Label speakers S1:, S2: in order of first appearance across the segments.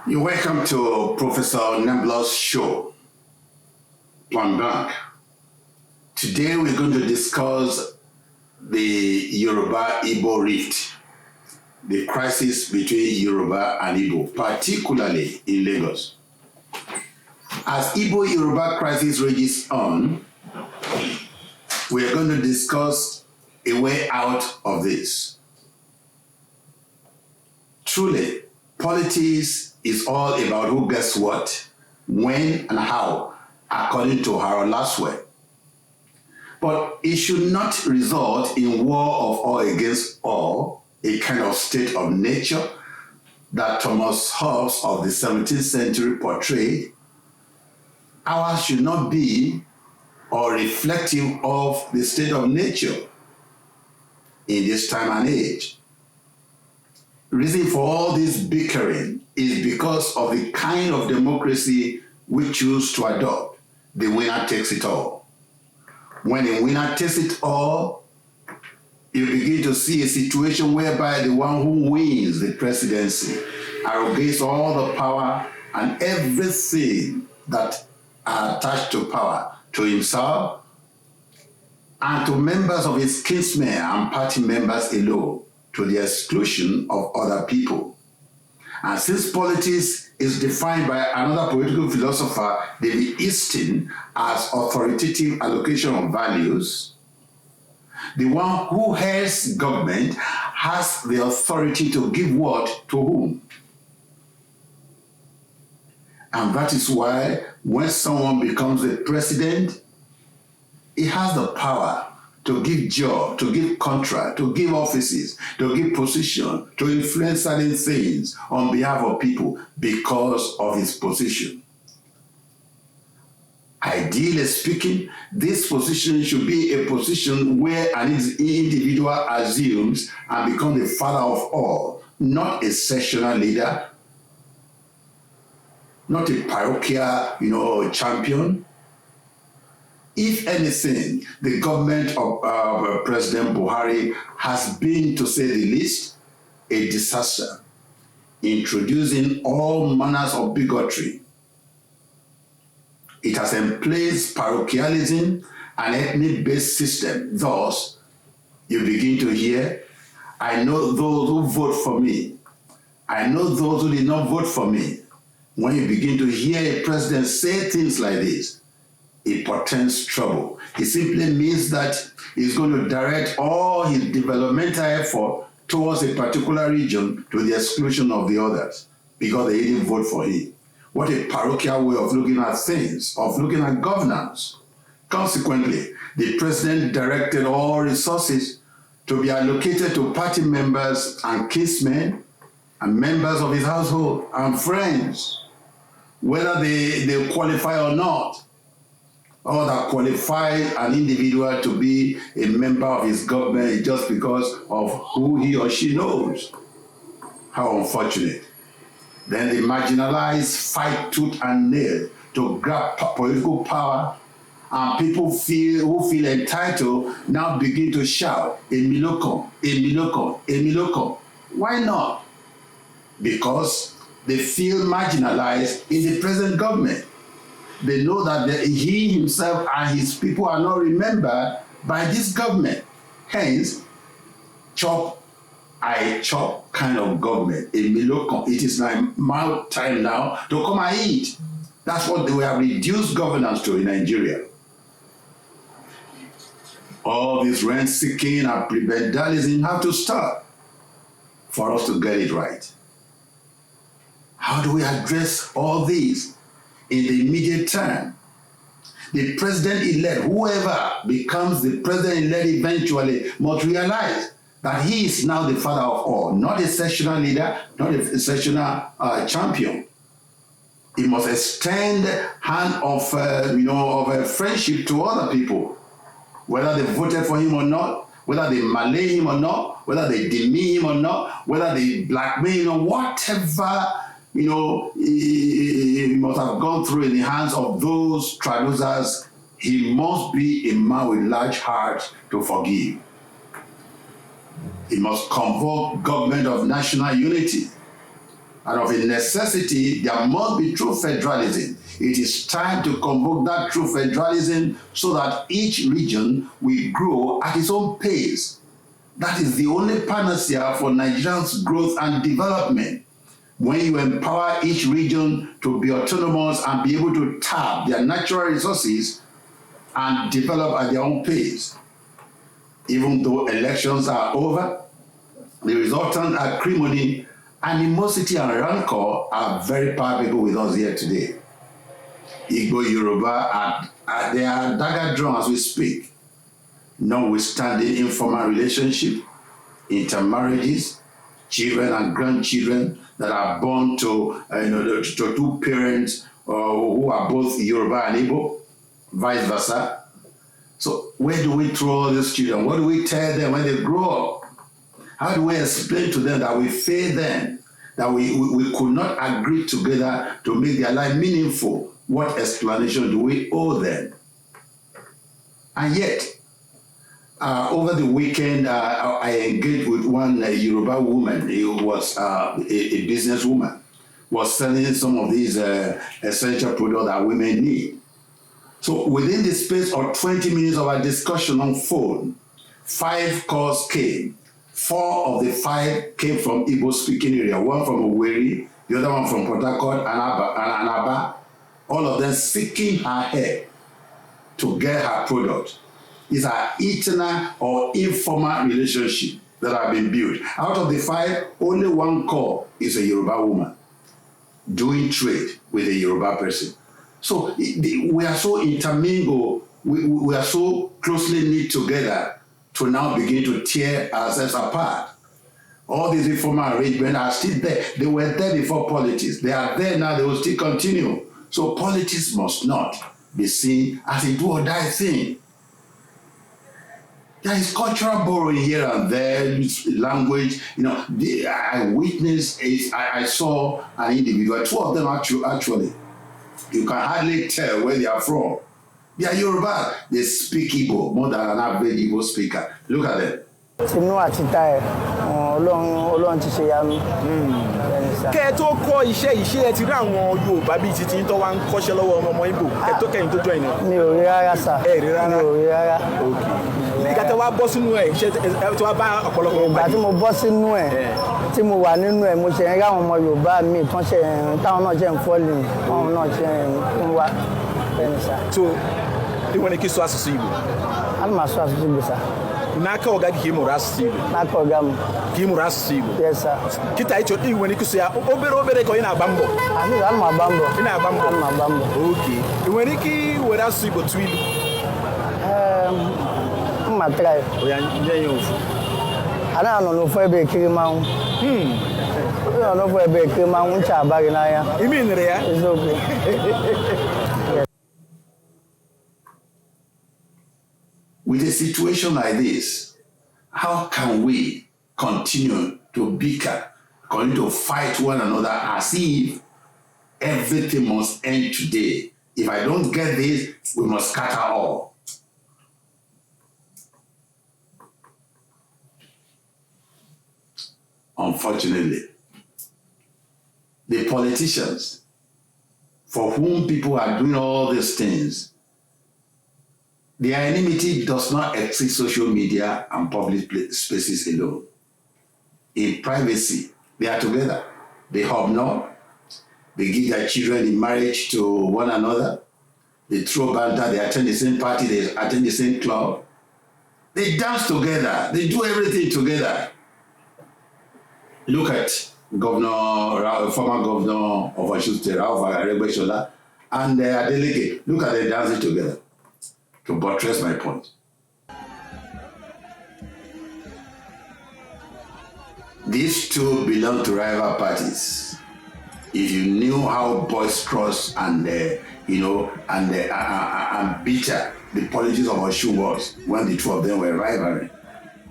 S1: You're welcome to Professor Nembla's show, Point Blank. Today we're going to discuss the Yoruba-Igbo rift, the crisis between Yoruba and Igbo, particularly in Lagos. As Igbo-Yoruba crisis rages on, we are going to discuss a way out of this. Truly, politics is all about who gets what, when, and how, according to Harold Laswell. But it should not result in war of all against all, a kind of state of nature that Thomas Hobbes of the 17th century portrayed. Ours should not be or reflective of the state of nature in this time and age. The reason for all this bickering is because of the kind of democracy we choose to adopt. The winner takes it all. When a winner takes it all, you begin to see a situation whereby the one who wins the presidency arrogates all the power and everything that are attached to power to himself and to members of his kinsmen and party members alone, to the exclusion of other people. And since politics is defined by another political philosopher, David Easton, as authoritative allocation of values, the one who heads government has the authority to give what to whom. And that is why when someone becomes a president, he has the power to give job, to give contract, to give offices, to give position, to influence certain things on behalf of people because of his position. Ideally speaking, this position should be a position where an individual assumes and becomes the father of all, not a sectional leader, not a parochial, champion. If anything, the government of President Buhari has been, to say the least, a disaster, introducing all manners of bigotry. It has emplaced parochialism and ethnic-based system. Thus, you begin to hear, I know those who vote for me. I know those who did not vote for me. When you begin to hear a president say things like this, it portends trouble. It simply means that he's going to direct all his developmental effort towards a particular region to the exclusion of the others because they didn't vote for him. What a parochial way of looking at things, of looking at governance. Consequently, the president directed all resources to be allocated to party members and kinsmen and members of his household and friends, whether they qualify or not, or that qualifies an individual to be a member of his government just because of who he or she knows. How unfortunate. Then the marginalized fight tooth and nail to grab political power, and people who feel entitled now begin to shout, Emiloko, Emiloko, Emiloko. Why not? Because they feel marginalized in the present government. They know that he himself and his people are not remembered by this government. Hence, chop, I chop kind of government. It is now time now to come and eat. That's what we have reduced governance to in Nigeria. All this rent-seeking and prebendalism have to stop for us to get it right. How do we address all these? In the immediate term, the president-elect, whoever becomes the president-elect eventually, must realize that he is now the father of all, not a sectional leader, not a sectional champion. He must extend hand of friendship to other people, whether they voted for him or not, whether they malay him or not, whether they demean him or not, whether they blackmail him or whatever. He must have gone through in the hands of those traducers. He must be a man with large heart to forgive. He must convoke government of national unity And of a necessity, there must be true federalism. It is time to convoke that true federalism so that each region will grow at its own pace. That is the only panacea for Nigeria's growth and development. When you empower each region to be autonomous and be able to tap their natural resources and develop at their own pace. Even though elections are over, the resultant acrimony, animosity, and rancor are very palpable with us here today. Igbo, Yoruba, they are dagger drawn as we speak, notwithstanding informal relationship, intermarriages, children and grandchildren that are born to two parents who are both Yoruba and Igbo, vice versa. So where do we throw all these children? What do we tell them when they grow up? How do we explain to them that we failed them, that we could not agree together to make their life meaningful? What explanation do we owe them? And yet, over the weekend, I engaged with one Yoruba woman who was a businesswoman, was selling some of these essential products that women need. So within the space of 20 minutes of our discussion on phone, 5 calls came. 4 of the 5 came from Igbo-speaking area, one from Owerri, the other one from Port Harcourt and Aba, all of them seeking her help to get her product. It's an eternal or informal relationship that have been built. Out of the 5, only 1 call is a Yoruba woman doing trade with a Yoruba person. So we are so intermingled, we are so closely knit together to now begin to tear ourselves apart. All these informal arrangements are still there. They were there before politics. They are there now, they will still continue. So politics must not be seen as a do or die thing. There is cultural borrowing here and there, language. I witnessed, I saw an individual, 2 of them actually. You can hardly tell where they are from. They are Yoruba. They speak Igbo more than an average Igbo speaker. Look at them.
S2: Kẹ́ ẹ tó kọ́ iṣẹ́ ẹ ti rí àwọn Yorùbá bíi titi tó wá ń kọ́ṣẹ́ lọ́wọ́ ọmọ Igbo ẹ tó kẹ́yìn tó join náà.
S3: Mi ò rí rárá sà.
S2: Ẹ rí rárá.
S3: Mi ò rí rárá.
S2: Nígbà tí wàá bọ́ sínú ẹ̀ iṣẹ́ tí wàá bá ọ̀pọ̀lọpọ̀.
S3: Ìgbà tí mo bọ́ sínú ẹ̀ tí mo wà nínú ẹ̀ mo ṣe ń rí àwọn ọmọ Yorùbá mi táwọn náà ṣe ń fọ́ọ̀lì táwọn náà ṣe ń wá ẹni sà.
S2: So ìwọ̀n ni kí sọ asụsụ Igbo?
S3: Ana m asụ asụsụ Igbo sà.
S2: N'aka ọga gị ka ị mụrụ asụsụ Igbo?
S3: N'aka ọga m.
S2: Ka ị mụrụ asụsụ Igbo?
S3: Yes sir.
S2: Kịta ị nwere ike ịsụ ya obere ka ị na-agba mbọ?
S3: Ana m agba mbọ.
S2: Ị na-agba mbọ?
S3: Ana m agba mbọ.
S2: Okay. Ị nwere ike iwere asụsụ Igbo tụọ ilu?
S3: Mma try.
S2: Oya nye ya ofu.
S3: Ana nọ n'ofu ebe ekiri mmanwụ. Nọ n'ofu ebe ekiri mmanwụ ncha abaghị n'anya.
S2: Imi nere ya?
S3: Eziokwu.
S1: With a situation like this, how can we continue to bicker, continue to fight one another as if everything must end today? If I don't get this, we must scatter all. Unfortunately, the politicians for whom people are doing all these things, their enmity does not exist social media and public spaces alone. In privacy, they are together. They hobnob. They give their children in marriage to one another. They throw banter. They attend the same party. They attend the same club. They dance together. They do everything together. Look at former governor of Osun State, Aregbesola, and their delegate. Look at them dancing together. To buttress my point. These two belong to rival parties. If you knew how boisterous and bitter the politics of Osun was when the two of them were rivaling.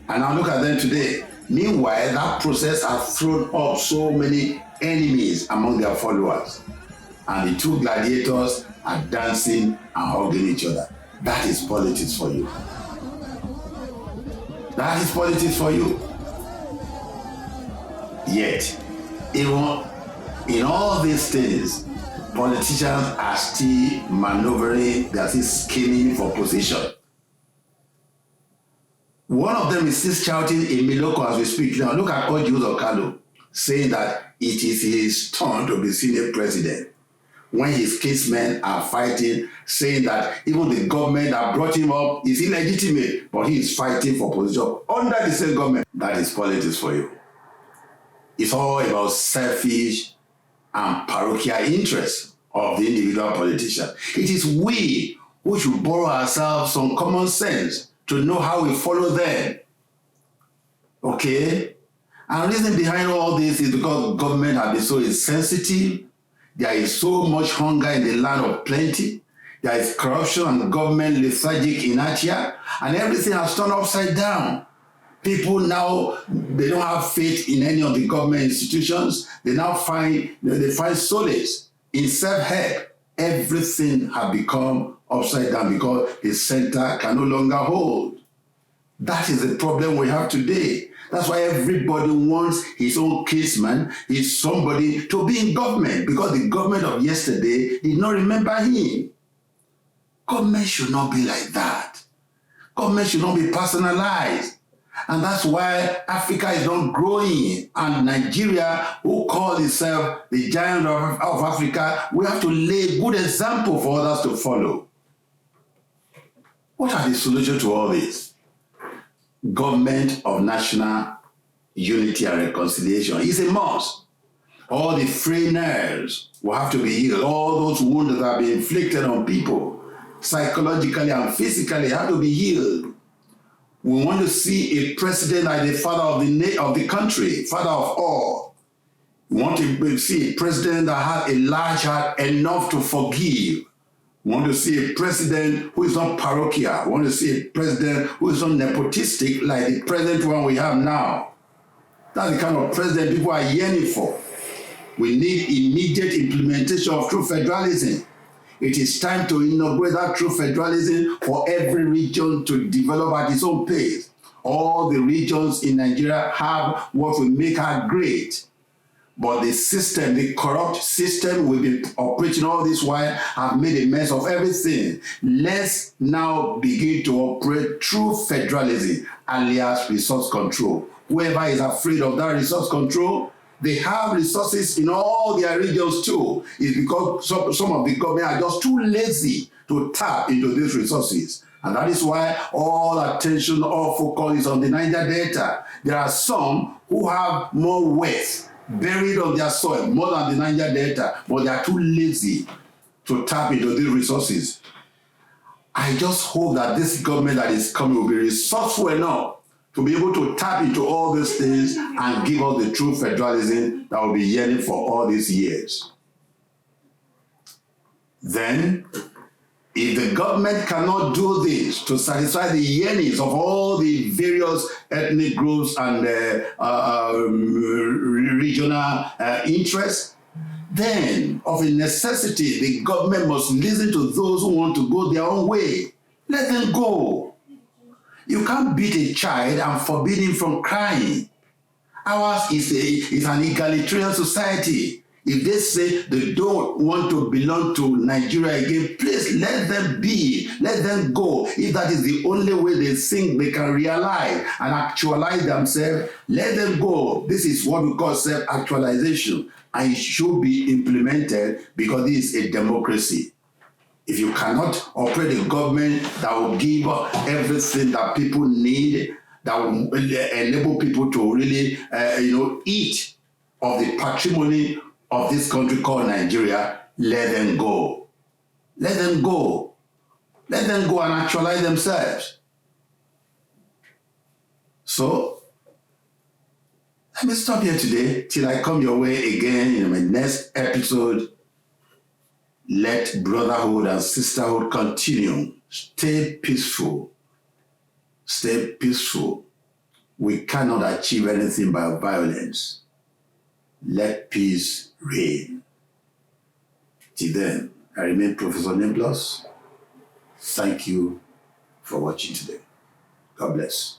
S1: And now look at them today. Meanwhile, that process has thrown up so many enemies among their followers. And the two gladiators are dancing and hugging each other. That is politics for you. That is politics for you. Yet, even In all these things, politicians are still maneuvering, they are still scheming for position. One of them is still shouting in Miloko as we speak now. Look at Ojo Okalo saying that it is his turn to be Senate president, when his kinsmen are fighting, saying that even the government that brought him up is illegitimate, but he is fighting for position under the same government. That is politics for you. It's all about selfish and parochial interests of the individual politician. It is we who should borrow ourselves some common sense to know how we follow them. Okay? And the reason behind all this is because government have been so insensitive. There is so much hunger in the land of plenty. There is corruption and government lethargic inertia, and everything has turned upside down. People now, they don't have faith in any of the government institutions. They now find solace in self-help. Everything has become upside down because the center can no longer hold. That is the problem we have today. That's why everybody wants his own kinsman, his somebody to be in government, because the government of yesterday did not remember him. Government should not be like that. Government should not be personalized. And that's why Africa is not growing. And Nigeria, who calls itself the giant of Africa, we have to lay a good example for others to follow. What are the solutions to all this? Government of national unity and reconciliation is a must. All the frayed nerves will have to be healed. All those wounds that have been inflicted on people, psychologically and physically, have to be healed. We want to see a president like the father of the country, father of all. We want to see a president that has a large heart enough to forgive. We want to see a president who is not parochial. We want to see a president who is not nepotistic like the present one we have now. That's the kind of president people are yearning for. We need immediate implementation of true federalism. It is time to inaugurate that true federalism for every region to develop at its own pace. All the regions in Nigeria have what will make her great. But the system, the corrupt system we've been operating all this while, have made a mess of everything. Let's now begin to operate true federalism, alias resource control. Whoever is afraid of that resource control, they have resources in all their regions too. It's because some of the government are just too lazy to tap into these resources. And that is why all attention, all focus is on the Niger Delta. There are some who have more wealth buried on their soil, more than the Niger Delta, but they are too lazy to tap into these resources. I just hope that this government that is coming will be resourceful enough to be able to tap into all these things and give us the true federalism that will be yearning for all these years. Then, if the government cannot do this to satisfy the yearnings of all the various ethnic groups and regional interests, then of a necessity, the government must listen to those who want to go their own way. Let them go. You can't beat a child and forbid him from crying. Ours is an egalitarian society. If they say they don't want to belong to Nigeria again, please let them be, let them go. If that is the only way they think they can realize and actualize themselves, let them go. This is what we call self-actualization, and it should be implemented because this is a democracy. If you cannot operate a government that will give everything that people need, that will enable people to really, eat of the patrimony of this country called Nigeria, let them go. Let them go. Let them go and actualize themselves. So, let me stop here today till I come your way again in my next episode. Let brotherhood and sisterhood continue. Stay peaceful. Stay peaceful. We cannot achieve anything by violence. Let peace reign. Till then, I remain Professor Nimblos. Thank you for watching today. God bless.